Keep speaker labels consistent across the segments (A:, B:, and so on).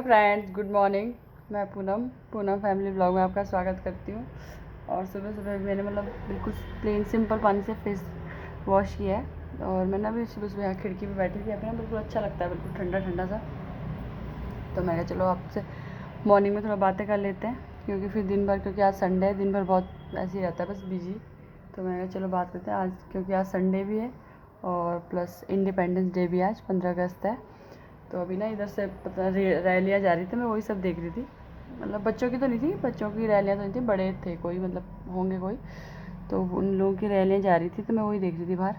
A: Friends, good morning. मैं Poonam family blog में आपका स्वागत करती हूँ। और सुबह सुबह मैंने बिल्कुल प्लेन सिंपल पानी से फेस वॉश किया है। और मैंने अभी सुबह सुबह यहाँ खिड़की पे बैठी थी, अपना बिल्कुल अच्छा लगता है, बिल्कुल ठंडा ठंडा सा। तो मैंने चलो आपसे मॉर्निंग में थोड़ा बातें कर लेते हैं, क्योंकि फिर दिन भर, क्योंकि आज संडे है, दिन भर बहुत ऐसे ही रहता है, बस बिजी। तो मैंने चलो बात करते हैं आज, क्योंकि आज संडे भी है और प्लस इंडिपेंडेंस डे भी आज 15 अगस्त है। तो अभी ना इधर से पता रैलियाँ जा रही थी, मैं वही सब देख रही थी। मतलब बच्चों की तो नहीं थी, बच्चों की रैलियाँ तो नहीं थी, बड़े थे कोई, मतलब होंगे कोई, तो उन लोगों की रैलियाँ जा रही थी, तो मैं वही देख रही थी बाहर।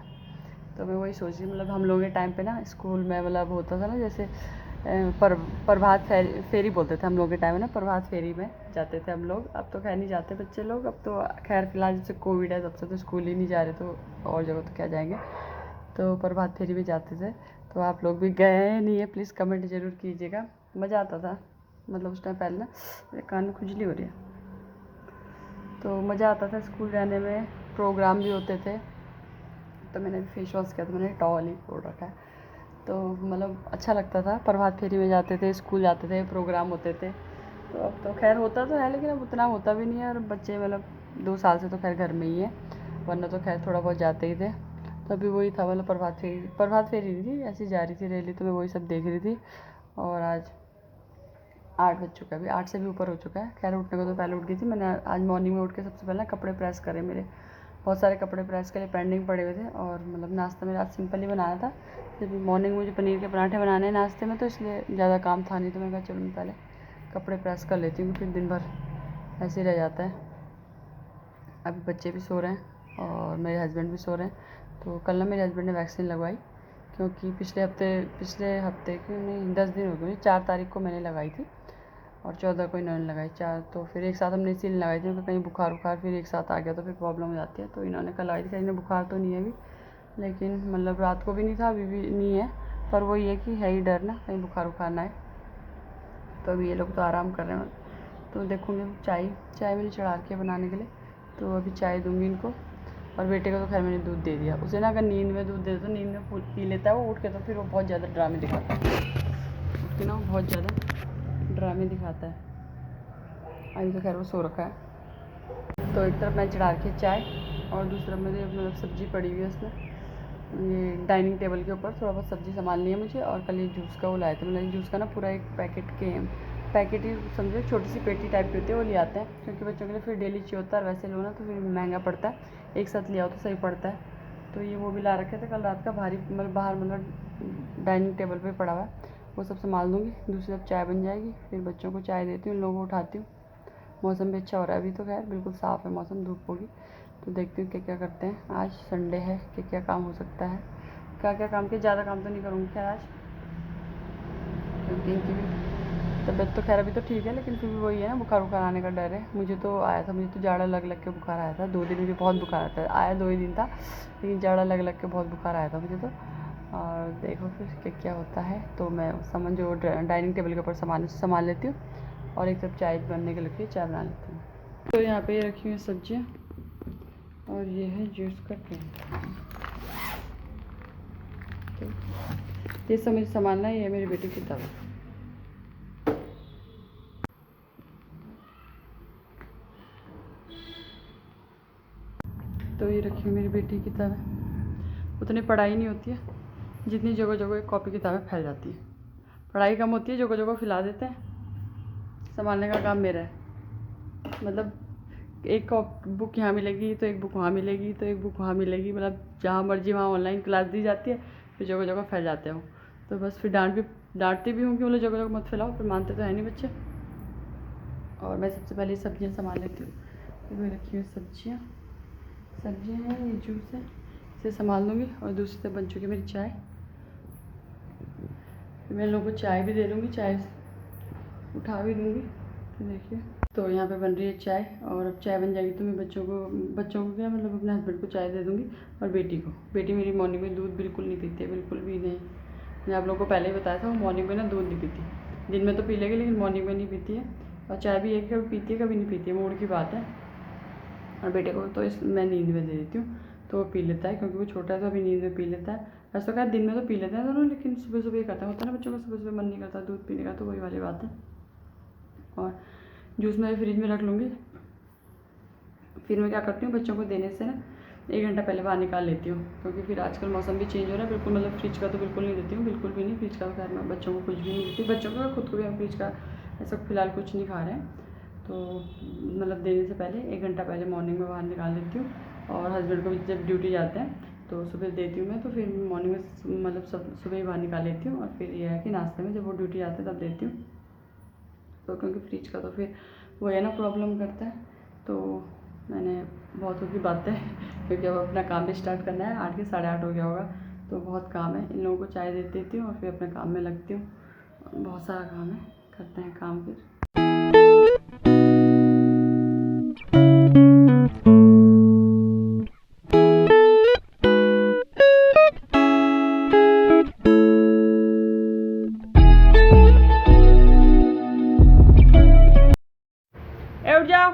A: तो मैं वही सोच रही, मतलब हम लोगों के टाइम पे ना स्कूल में मतलब होता था ना, जैसे प्रभात फेरी बोलते थे हम लोग के टाइम में ना, प्रभात फेरी में जाते थे हम लोग। अब तो खैर नहीं जाते बच्चे लोग, अब तो खैर फिलहाल जब से कोविड है तब से तो स्कूल ही नहीं जा रहे, तो और जगह तो क्या जाएंगे। तो प्रभात फेरी में जाते थे। तो आप लोग भी गए नहीं है, प्लीज़ कमेंट ज़रूर कीजिएगा। मज़ा आता था, मतलब उस टाइम पहले ना मेरे कान में खुजली हो रही है, तो मज़ा आता था स्कूल जाने में। प्रोग्राम भी होते थे, तो मैंने भी फेस वॉश किया, तो मैंने टॉवल ही खोल रखा है। तो मतलब अच्छा लगता था, प्रभात फेरी में जाते थे, स्कूल जाते थे, प्रोग्राम होते थे। तो अब तो खैर होता तो है, लेकिन अब उतना होता भी नहीं है। और बच्चे मतलब 2 साल से तो खैर घर में ही है, वरना तो खैर थोड़ा बहुत जाते ही थे। तो अभी वही था, मतलब प्रभात फेरी नहीं थी, ऐसी जा रही थी रैली, तो मैं वही सब देख रही थी। और आज 8 बज चुका है, अभी 8 से भी ऊपर हो चुका है। खैर उठने को तो पहले उठ गई थी मैंने। आज मॉर्निंग में उठ के सबसे पहले कपड़े प्रेस करे, मेरे बहुत सारे कपड़े प्रेस के लिए पेंडिंग पड़े हुए थे। और मतलब नाश्ता मेरा आज सिंपल ही बनाया था, जब मॉर्निंग मुझे पनीर के पराठे बनाने हैं नाश्ते में, तो इसलिए ज़्यादा काम था नहीं। तो मैंने कहा चलो मैं पहले कपड़े प्रेस कर लेती हूँ, फिर दिन भर ऐसे ही रह जाता है। अभी बच्चे भी सो रहे हैं और मेरे हस्बैंड भी सो रहे हैं। तो कल ना मेरे हस्बैंड ने वैक्सीन लगवाई, क्योंकि पिछले हफ्ते की नहीं 10 दिन हो गए, 4 तारीख को मैंने लगाई थी और 14 को इन्होंने लगाई, 4। तो फिर एक साथ हमने इसीलिए लगाई थी, क्योंकि कहीं बुखार फिर एक साथ आ गया तो फिर प्रॉब्लम हो जाती है। तो इन्होंने कल लगाई थी। इन्हें बुखार तो नहीं है अभी, लेकिन मतलब रात को भी नहीं था, अभी भी नहीं है, पर वो ये कि है ही डर ना, कहीं बुखार ना आए। तो अभी ये लोग तो आराम कर रहे हैं। तो देखूँगी चाय मैंने चढ़ा रखी है बनाने के लिए, तो अभी चाय दूँगी इनको। और बेटे को तो खैर मैंने दूध दे दिया। उसे ना अगर नींद में दूध दे दो तो नींद में पी लेता है वो उठ के, तो फिर वो बहुत ज़्यादा ड्रामे दिखाता है, उठ के ना वो बहुत ज़्यादा ड्रामे दिखाता है। अभी तो खैर वो सो रखा है। तो एक तरफ मैं चढ़ा रखी चाय, और दूसरी तरफ मेरी मतलब सब्ज़ी पड़ी हुई है उसमें, ये डाइनिंग टेबल के ऊपर थोड़ा बहुत सब्ज़ी संभालनी है मुझे। और कल ये जूस का वो लाए थे, मतलब जूस का ना पूरा एक पैकेट ही समझो, छोटी सी पेटी टाइप की होती है, वो ले आते हैं, क्योंकि बच्चों के लिए फिर डेली चाहिए होता है। वैसे लो ना तो फिर महंगा पड़ता है, एक साथ ले आओ तो सही पड़ता है। तो ये वो भी ला रखे थे कल रात का, भारी मतलब बाहर मतलब डाइनिंग टेबल पे पड़ा हुआ है, वो सब संभाल दूँगी। दूसरी तरफ चाय बन जाएगी, फिर बच्चों को चाय देती हूँ, लोगों को उठाती हूँ। मौसम भी अच्छा हो रहा है, अभी तो खैर बिल्कुल साफ़ है मौसम, धूप होगी। तो देखती हूँ क्या क्या करते हैं, आज संडे है, क्या क्या काम हो सकता है, क्या क्या काम किया। ज़्यादा काम तो नहीं करूँगी खैर आज, क्योंकि इनकी भी तबीयत तो खैर अभी तो ठीक है, लेकिन फिर भी वही है ना, बुखार आने का डर है। मुझे तो आया था, मुझे तो जाड़ा लग के बुखार आया था। 2 दिन मुझे बहुत बुखार आता है, आया 2 ही दिन था, लेकिन जाड़ा लग के बहुत बुखार आया था मुझे तो। और देखो फिर क्या क्या होता है। तो मैं जो डाइनिंग टेबल के ऊपर सामान लेती हूँ, और एक तरफ चाय बनने के लिए चाय बना लेती हूँ। तो यहाँ पे ये रखी हुई सब्जियाँ, और ये है जूस का कैन। तो ये सब मुझे संभालना है, ये मेरी बेटी की किताब है। तो ये रखी हुई मेरी बेटी की किताबें। उतनी पढ़ाई नहीं होती है जितनी जगह जगह कॉपी किताबें फैल जाती है। पढ़ाई कम होती है, जगह जगह फैला देते हैं। संभालने का काम मेरा है, मतलब एक बुक यहाँ मिलेगी तो एक बुक वहाँ मिलेगी, तो एक बुक वहाँ मिलेगी, मतलब जहाँ मर्जी वहाँ ऑनलाइन क्लास दी जाती है, फिर जगह जगह फैल जाते हो। तो बस फिर डांटती भी हूँ कि मतलब जगह जगह मत फैलाओ, फिर मानते तो है नहीं बच्चे। और मैं सबसे पहले सब्जियाँ संभाल लेती हूँ। तो ये रखी हुई सब्जियाँ हैं, ये जूस है, इसे संभाल लूँगी। और दूसरी तरफ बन चुकी है मेरी चाय, फिर मैं लोगों को चाय भी दे दूँगी, चाय उठा भी दूँगी। तो देखिए, तो यहाँ पे बन रही है चाय, और अब चाय बन जाएगी तो मैं बच्चों को क्या मतलब अपने हस्बैंड को चाय दे दूँगी, और बेटी मेरी मॉर्निंग में दूध बिल्कुल नहीं पीती है, बिल्कुल भी नहीं। मैंने आप लोगों को पहले ही बताया था, वो मॉर्निंग में ना दूध नहीं पीती, दिन में तो पी लेगी लेकिन मॉर्निंग में नहीं पीती है। और चाय भी एक कभी पीती है कभी नहीं पीती है, मूड की बात है। और बेटे को तो मैं नींद में दे देती हूँ, तो वो पी लेता है, क्योंकि वो छोटा है तो अभी नींद में पी लेता है। ऐसा तो क्या दिन में तो पी लेते हैं दोनों, लेकिन सुबह सुबह ही करते हैं। होता है ना बच्चों का सुबह सुबह मन नहीं करता दूध पीने का, तो वही वाली बात है। और जूस मैं फ्रिज में रख लूँगी। फिर मैं क्या करती हूँ, बच्चों को देने से ना 1 घंटा पहले बाहर निकाल लेती हूँ, क्योंकि फिर आजकल मौसम भी चेंज हो रहा है। बिल्कुल मतलब फ्रिज का तो बिल्कुल नहीं देती हूँ, बिल्कुल भी नहीं। फ्रिज का खैर मैं बच्चों को कुछ भी नहीं देती, बच्चों को खुद को भी हम फ्रिज का ऐसा फ़िलहाल कुछ नहीं खा रहे हैं। तो मतलब देने से पहले 1 घंटा पहले मॉर्निंग में बाहर निकाल लेती हूँ। और हस्बैंड को भी जब ड्यूटी जाते हैं तो सुबह देती हूँ मैं, तो फिर मॉर्निंग में मतलब सब सुबह ही बाहर निकाल लेती हूँ। और फिर ये है कि नाश्ते में जब वो ड्यूटी जाते हैं तब देती हूँ। तो क्योंकि फ्रिज का तो फिर वो है ना प्रॉब्लम करता है। तो मैंने बहुत की बात है क्योंकि अब अपना काम भी स्टार्ट करना है। 8 के 8:30 हो गया होगा, तो बहुत काम है। इन लोगों को चाय दे देती हूँ और फिर अपने काम में लगती हूँ। बहुत सारा काम है, करते हैं काम फिर। उठ जाओ,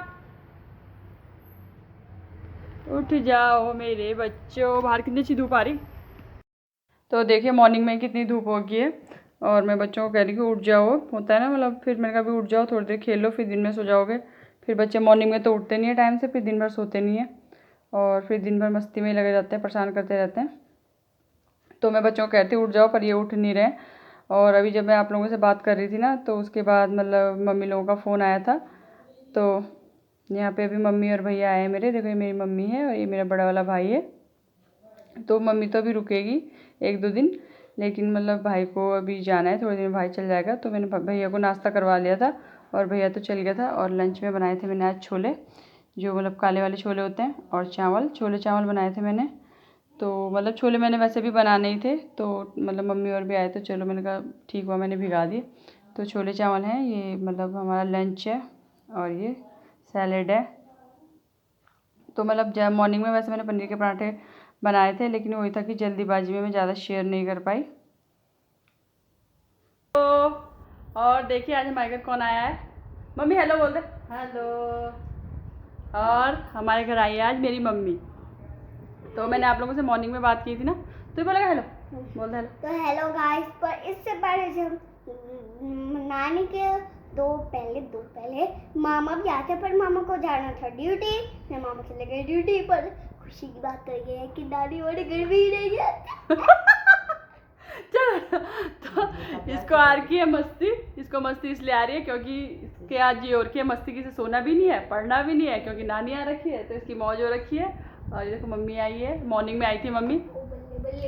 A: उठ जाओ मेरे बच्चों, बाहर कितनी अच्छी धूप आ रही। तो देखिए मॉर्निंग में कितनी धूप हो गई है, और मैं बच्चों को कह रही कि उठ जाओ। होता है ना मतलब, फिर मैंने कहा भी उठ जाओ, थोड़ी देर खेल लो, फिर दिन में सो जाओगे। फिर बच्चे मॉर्निंग में तो उठते नहीं है टाइम से, फिर दिन भर सोते नहीं है, और फिर दिन भर मस्ती में ही लगे रहते हैं, परेशान करते रहते हैं। तो मैं बच्चों को कहती उठ जाओ, पर ये उठ नहीं रहे। और अभी जब मैं आप लोगों से बात कर रही थी ना, तो उसके बाद मतलब मम्मी लोगों का फ़ोन आया था। तो यहाँ पे अभी मम्मी और भैया आए हैं मेरे। देखो ये मेरी मम्मी है और ये मेरा बड़ा वाला भाई है। तो मम्मी तो अभी रुकेगी 1-2 दिन, लेकिन मतलब भाई को अभी जाना है, थोड़े दिन भाई चल जाएगा। तो मैंने भैया को नाश्ता करवा लिया था और भैया तो चल गया था। और लंच में बनाए थे मैंने आज छोले, जो मतलब काले वाले छोले होते हैं, और चावल, छोले चावल बनाए थे मैंने। तो मतलब छोले मैंने वैसे भी बनाने ही थे, तो मतलब मम्मी और भी आए तो चलो मैंने कहा ठीक हुआ मैंने भिगा दिए। तो छोले चावल हैं ये, मतलब हमारा लंच है, और ये सैलेड है। तो मतलब जब मॉर्निंग में वैसे मैंने पनीर के पराठे बनाए थे, लेकिन वही था कि जल्दीबाजी में मैं ज़्यादा शेयर नहीं कर पाई। तो और देखिए आज हमारे घर कौन आया है। मम्मी हेलो बोल दे। हेलो। और हमारे घर आई है आज मेरी मम्मी। तो मैंने आप लोगों से मॉर्निंग में बात की थी ना, तो ये बोलेगा हेलो, बोल दे हेलो।
B: तो हेलो गाइस, पर इससे पहले जब नानी के दो पहले मामा भी आते, पर मामा को जाना था ड्यूटी, मैं मामा चले गए ड्यूटी पर। खुशी की बात तो ये है कि नानी वाले घर भी ही नहीं गए।
A: चलो तो इसको आ रही है मस्ती, इसको मस्ती इसलिए आ रही है क्योंकि इसके आज ये और की मस्ती की से सोना भी नहीं है, पढ़ना भी नहीं है, क्योंकि नानी आ रखी है तो इसकी मौज हो रखी है। और ये देखो मम्मी आई है, मॉर्निंग में आई थी मम्मी।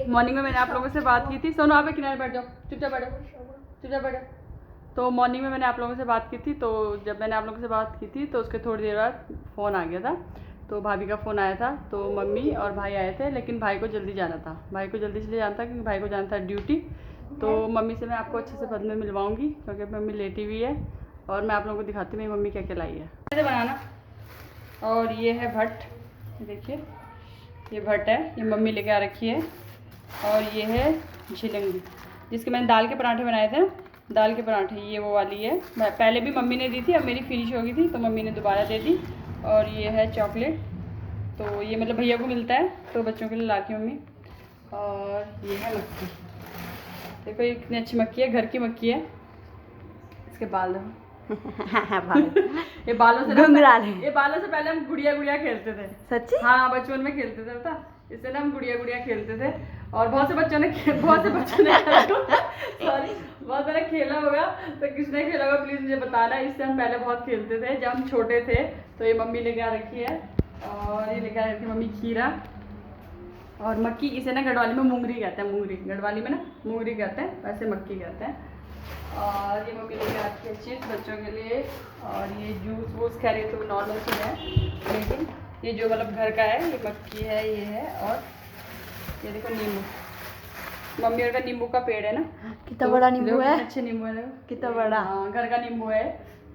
A: मॉर्निंग में मैंने आप लोगों से बात की थी, सोनो आप किनारे बैठ जाओ, चुपचाप बैठो, चुपचाप बैठो। तो मॉर्निंग में मैंने आप लोगों से बात की थी। तो जब मैंने आप लोगों से बात की थी तो उसके थोड़ी देर बाद फ़ोन आ गया था। तो भाभी का फ़ोन आया था, तो मम्मी और भाई आए थे, लेकिन भाई को जल्दी जाना था। भाई को जल्दी इसलिए जाना था क्योंकि भाई को जाना था ड्यूटी। तो मम्मी से मैं आपको अच्छे से बाद में मिलवाऊँगी, क्योंकि मम्मी लेटी हुई है। और मैं आप लोगों को दिखाती हूँ मेरी मम्मी क्या क्या लाई है ऐसे बनाना। और ये है भट्ट, देखिए ये भट्ट है, ये मम्मी लेके आ रखी है। और ये है झिलंगी, जिसके मैंने दाल के पराठे बनाए थे ना, दाल के पराठे, ये वो वाली है। पहले भी मम्मी ने दी थी, अब मेरी फिनिश हो गई थी तो मम्मी ने दोबारा दे दी। और ये है चॉकलेट, तो ये मतलब भैया को मिलता है तो बच्चों के लिए लाती हूँ मम्मी। और ये है मक्की, देखो ये कितनी अच्छी मक्की है, घर की मक्की है। इसके बाल देखो ये बालों से ये बालों से पहले हम गुड़िया गुड़िया खेलते थे।
B: सच्ची?
A: हाँ बचपन में खेलते थे, पता इससे ना हम गुड़िया गुड़िया खेलते थे। और बहुत से बच्चों ने सॉरी बहुत सारा खेला होगा, तो किसने खेला होगा प्लीज़ मुझे बताना। इससे हम पहले बहुत खेलते थे जब हम छोटे थे। तो ये मम्मी लेके आ रखी है, और ये लेके आ रखी है मम्मी खीरा। और मक्की इसे ना गढ़वाली में मुंगरी कहते हैं, मुंगरी गढ़वाली में ना मुंगरी कहते हैं, वैसे मक्की कहते हैं। और ये मम्मी लेके आती है चिप्स बच्चों के लिए। और ये जूस वूस खैर ये तो नॉर्मल चीज़ है, लेकिन ये जो मतलब घर का है, ये मक्की है, ये है। और ये देखो नींबू, मम्मी और का नींबू का पेड़ है ना,
B: कितना
A: तो
B: बड़ा नींबू है,
A: अच्छे नींबू है,
B: कितना बड़ा।
A: हाँ घर का नींबू है,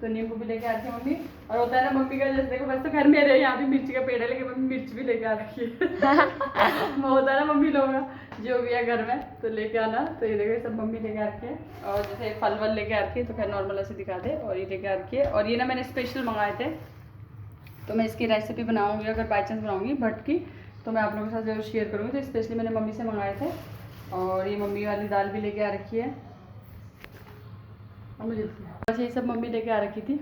A: तो नींबू भी लेके आती है मम्मी। और होता है ना मम्मी का, जैसे देखो वैसे तो घर मेरे यहाँ भी मिर्ची का पेड़ है, लेकिन मम्मी मिर्च भी लेके आ रखी है होता है ना मम्मी लोगों का जो भी है घर में, तो लेके आना। तो ये देखो ये सब मम्मी लेके आ रखी है। और जैसे फल वल लेके आ रखी है, तो खैर नॉर्मल ऐसे दिखा दे। और ये लेके आ रखी है, और ये ना मैंने स्पेशल मंगाए थे, तो मैं इसकी रेसिपी बनाऊँगी, अगर बाई चांस बनाऊँगी भट्ट की, तो मैं आप लोगों के साथ जरूर शेयर करूँगी। तो स्पेशली मैंने मम्मी से मंगाए थे। और ये मम्मी वाली दाल भी लेके आ रखी है। और मुझे बस ये सब मम्मी लेके आ रखी थी।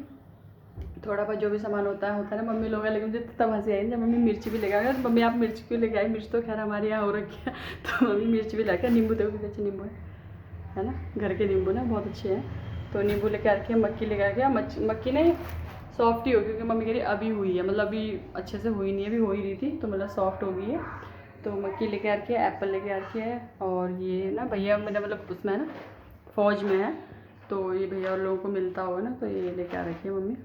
A: थोड़ा बहुत जो भी सामान होता है ना मम्मी लोग, लेकिन मुझे तब हंसी आई जब मम्मी मिर्ची भी लेके आई। मम्मी आप मिर्च क्यों लेके आई? मिर्च तो खैर हमारे यहाँ हो रखी है। तो मम्मी मिर्च भी लाके, नींबू देखो कितने अच्छे नींबू है ना, घर के नींबू ना बहुत अच्छे हैं। तो नींबू लेके आ रखी है, मक्की लेके आ गया। मक्की नहीं सॉफ्ट ही हो, क्योंकि मम्मी कह रही अभी हुई है, मतलब अभी अच्छे से हुई नहीं है, अभी हो ही रही थी तो मतलब सॉफ्ट हो गई है। तो मक्की लेके आ रखी है, एप्पल लेके आ रखी है। और ये ना भैया मेरा मतलब उसमें है ना फ़ौज में है, तो ये भैया और लोगों को मिलता होगा ना, तो ये लेके आ रखी है मम्मी।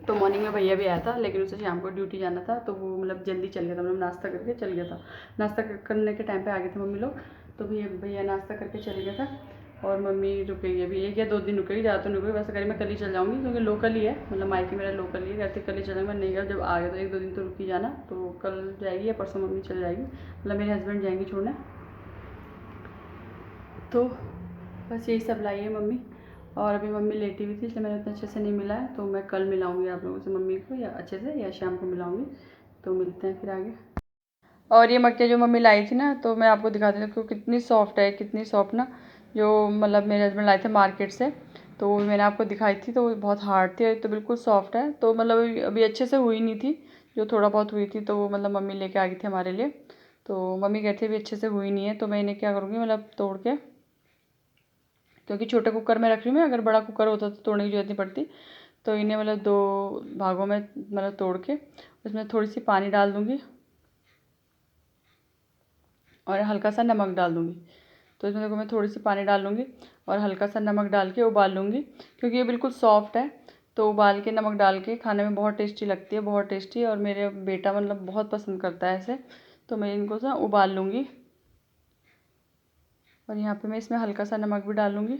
A: तो मॉर्निंग में भैया भी आया था, लेकिन उसे शाम को ड्यूटी जाना था, तो वो मतलब जल्दी चल गया था, मतलब नाश्ता करके चल गया था। नाश्ता करने के टाइम पे आ गए थे मम्मी लोग, तो भैया नाश्ता करके चले गया था। और मम्मी रुकेगी अभी 1 या 2 दिन रुकेगी, ज़्यादा तो नहीं रुकेगी। वैसे कहीं मैं कल ही चल जाऊँगी, क्योंकि लोकल ही है, मतलब मायके मेरा लोकल ही है। कहते कल ही चलेंगे, नहीं गया जब आ गया तो 1-2 दिन तो रुकी जाना। तो कल जाएगी या परसों मम्मी चल जाएगी, मतलब मेरे हस्बैंड जाएंगे छोड़ने। तो बस यही सब लाई है मम्मी। और अभी मम्मी लेटी हुई थी, इसलिए मैंने उतना अच्छे से नहीं मिला है। तो मैं कल मिलाऊंगी आप लोगों से मम्मी को, या अच्छे से, या शाम को मिलाऊंगी। तो मिलते हैं फिर आगे। और ये मक्के जो मम्मी लाई थी ना, तो मैं आपको दिखाती हूँ क्योंकि कितनी सॉफ्ट है, कितनी सॉफ्ट ना, जो मतलब मेरे हस्बैंड लाए थे मार्केट से। तो मैंने आपको दिखाई थी, तो वो बहुत हार्ड थी, तो बिल्कुल सॉफ्ट है। तो मतलब अभी अच्छे से हुई नहीं थी, जो थोड़ा बहुत हुई थी तो वो मतलब मम्मी लेके आ गई थी हमारे लिए। तो मम्मी कहती अभी अच्छे से हुई नहीं है, तो मैं इन्हें क्या करूँगी, मतलब तोड़ के, क्योंकि छोटे कुकर में रख रही हूँ मैं, अगर बड़ा कुकर होता तो तोड़ने की जरूरत नहीं पड़ती। तो इन्हें मतलब 2 भागों में मतलब तोड़ के उसमें थोड़ी सी पानी डाल दूँगी और हल्का सा नमक डाल दूँगी। तो इसमें देखो मैं थोड़ी सी पानी डाल लूँगी और हल्का सा नमक डाल के उबाल लूँगी, क्योंकि ये बिल्कुल सॉफ्ट है। तो उबाल के नमक डाल के खाने में बहुत टेस्टी लगती है, बहुत टेस्टी। और मेरे बेटा मतलब बहुत पसंद करता है ऐसे, तो मैं इनको सा उबाल लूँगी। और यहाँ पे मैं इसमें हल्का सा नमक भी डाल लूँगी।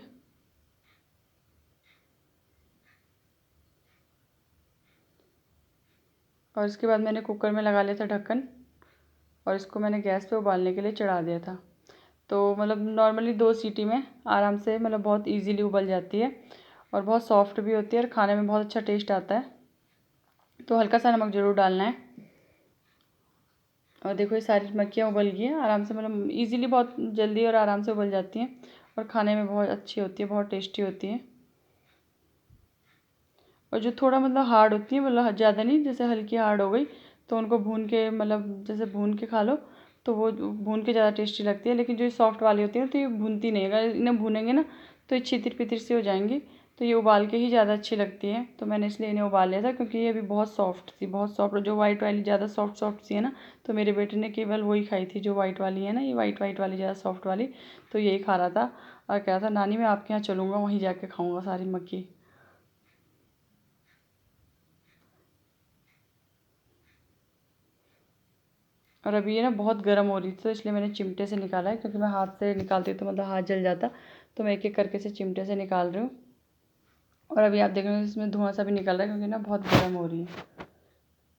A: और इसके बाद मैंने कुकर में लगा लिया था ढक्कन, और इसको मैंने गैस पे उबालने के लिए चढ़ा दिया था। तो मतलब नॉर्मली 2 सीटी में आराम से मतलब बहुत इजीली उबल जाती है, और बहुत सॉफ्ट भी होती है, और खाने में बहुत अच्छा टेस्ट आता है। तो हल्का सा नमक ज़रूर डालना है। और देखो ये सारी मक्खियाँ उबल गई हैं आराम से, मतलब इजीली बहुत जल्दी और आराम से उबल जाती हैं, और खाने में बहुत अच्छी होती है, बहुत टेस्टी होती है। और जो थोड़ा मतलब हार्ड होती है, मतलब ज़्यादा नहीं, जैसे हल्की हार्ड हो गई तो उनको भून के, मतलब जैसे भून के खा लो, तो वो भून के ज़्यादा टेस्टी लगती है। लेकिन जो सॉफ्ट वाली होती है तो ये भूनती नहीं है, अगर इन्हें भूनेंगे ना तो ये छितिर पितिर सी हो जाएंगी। तो ये उबाल के ही ज़्यादा अच्छी लगती है, तो मैंने इसलिए इन्हें उबाल लिया था, क्योंकि ये अभी बहुत सॉफ्ट थी, बहुत सॉफ्ट। जो वाइट वाली ज़्यादा सॉफ्ट सॉफ्ट सी है ना, तो मेरे बेटे ने केवल वही खाई थी, जो वाइट वाली है ना, ये वाइट वाइट वाली ज़्यादा सॉफ्ट वाली। तो यही खा रहा था, और कह रहा था नानी मैं आपके यहाँ चलूँगा, वहीं जाके खाऊँगा सारी मक्खी। और अभी ये ना बहुत गर्म हो रही थी, तो इसलिए मैंने चिमटे से निकाला है, क्योंकि मैं हाथ से निकालती तो मतलब हाथ जल जाता। तो मैं एक एक करके से चिमटे से निकाल रही हूँ। और अभी आप देख रहे हो इसमें धुआं सा भी निकल रहा है, क्योंकि ना बहुत गर्म हो रही है।